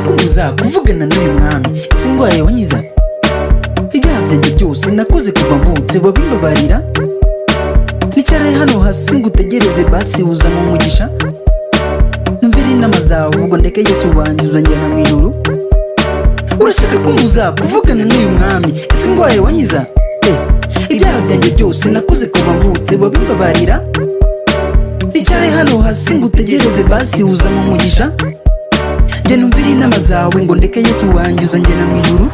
kumbuza kuvugana n'uyu mwami ese ndwaye wanyiza ibyaha byanjye byose nakoze kuva mvutse wabimbabarira nicare hano hasi ngutegereze basi uza mu mugisha numvira inama zawe ubwo ndeke Yesu wanjye njyana mu ijuru urashaka kumbuza kuvugana n'uyu mwami ese ndwaye wanyiza ibyaha byanjye byose nakoze kuva mvutse wabimbabarira nicare hano hasi ngutegereze basi uza mu mugisha njye numvira inama zawe ngo ndeke Yesu wanjye njyana mu ijuru